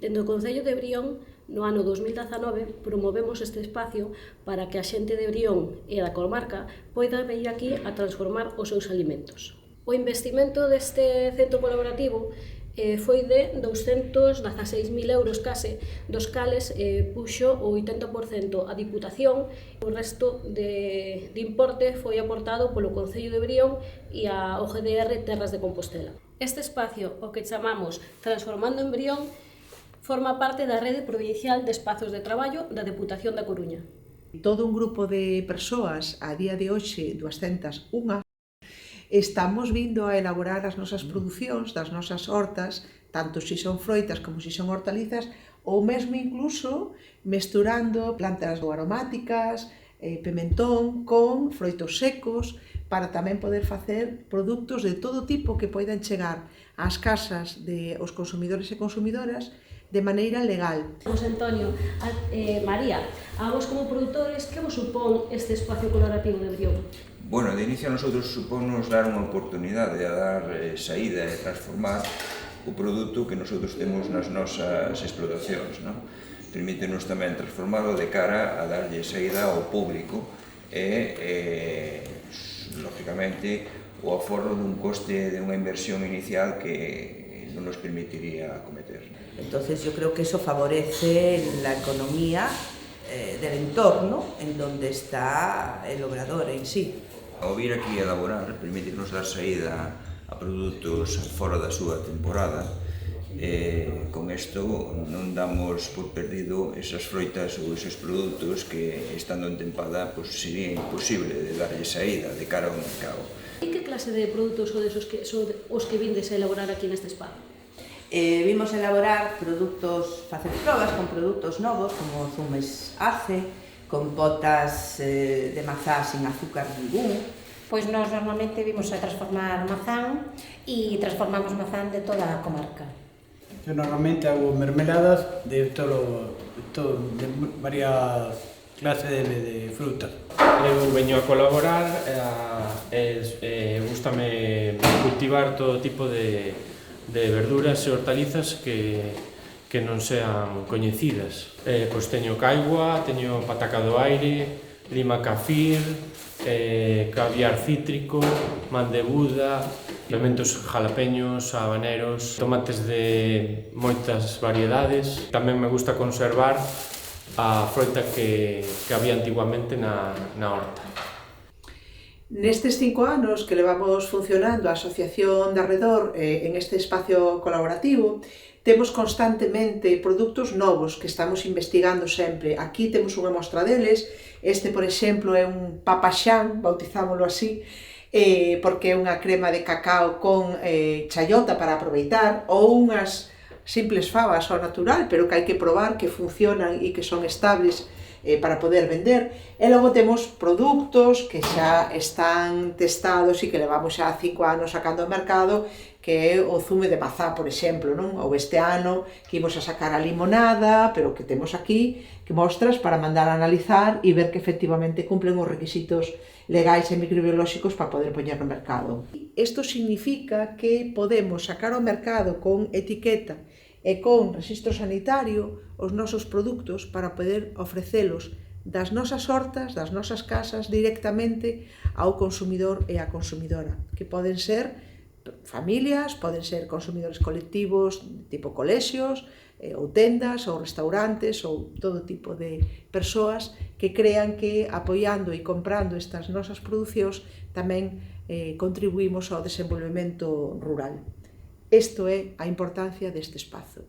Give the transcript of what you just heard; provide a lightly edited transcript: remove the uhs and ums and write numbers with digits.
Dende o Concello de Brión, no ano 2019, promovemos este espacio para que a xente de Brión e da comarca poida venir aquí a transformar os seus alimentos. O investimento deste centro colaborativo foi de 216.000 euros case, dos cales puxo o 80% a Diputación, o resto de importe foi aportado polo Concello de Brión e a OGDR Terras de Compostela. Este espacio, o que chamamos Transformando en Brión, forma parte da rede provincial de espazos de traballo da Deputación da Coruña. Todo un grupo de persoas, a día de hoxe 201, estamos vindo a elaborar as nosas producións das nosas hortas, tanto se son froitas como se son hortalizas, ou mesmo incluso mesturando plantas aromáticas, pimentón con froitos secos, para tamén poder facer produtos de todo tipo que poidan chegar ás casas dos consumidores e consumidoras de maneira legal. José Antonio, María, a vos como produtores, que vos supón este espacio colaborativo de Brión? Bueno, de inicio a nosotros supónnos dar unha oportunidade a dar saída e transformar o produto que nosotros temos nas nosas explotacións, non? Permítenos tamén transformalo de cara a darlle saída ao público e lógicamente, o aforro dun coste de unha inversión inicial que non nos permitiría acometer. Entonces yo creo que eso favorece la economía del entorno en donde está el obrador en sí. Ao vir aquí a elaborar, permítenos dar saída a produtos fora da súa temporada. Con isto non damos por perdido esas froitas ou esos produtos que, estando en tempada, sería imposible de darlle saída de cara ao mercado. E que clase de produtos son os que vindes a elaborar aquí neste espacio? Vimos elaborar produtos, facer probas con produtos novos, como zumes ace, compotas de mazá sin azúcar ningún. Pois nós normalmente vimos a transformar mazán e transformamos mazán de toda a comarca. Eu normalmente hago mermeladas de varias clases de frutas. Eu veño a colaborar e gústame cultivar todo tipo de verduras e hortalizas que non sean coñecidas. Pois teño caigua, teño pataca do aire, lima cafir, caviar cítrico, man de Buda, pimentos jalapeños, habaneros, tomates de moitas variedades. Tamén me gusta conservar a froita que había antiguamente na horta. Nestes 5 anos que levamos funcionando a Asociación de Arredor en este espacio colaborativo, temos constantemente produtos novos que estamos investigando sempre. Aquí temos unha mostra deles. Este, por exemplo, é un papaxán, bautizámoslo así, porque é unha crema de cacao con chayota para aproveitar, ou unhas simples fabas ao natural, pero que hai que probar que funcionan e que son estables para poder vender. E logo temos produtos que xa están testados e que levamos xa 5 anos sacando ao mercado, que é o zume de mazá, por exemplo, non? Ou este ano que imos a sacar a limonada, pero que temos aquí que mostras para mandar a analizar e ver que efectivamente cumplen os requisitos legais e microbiolóxicos para poder poñer no mercado. Isto significa que podemos sacar ao mercado con etiqueta e con rexistro sanitario os nosos produtos para poder ofrecelos das nosas hortas, das nosas casas, directamente ao consumidor e á consumidora, que poden ser familias, poden ser consumidores colectivos tipo colexios, ou tendas, ou restaurantes, ou todo tipo de persoas que crean que apoiando e comprando estas nosas producións tamén contribuímos ao desenvolvemento rural. Isto é a importancia deste espazo.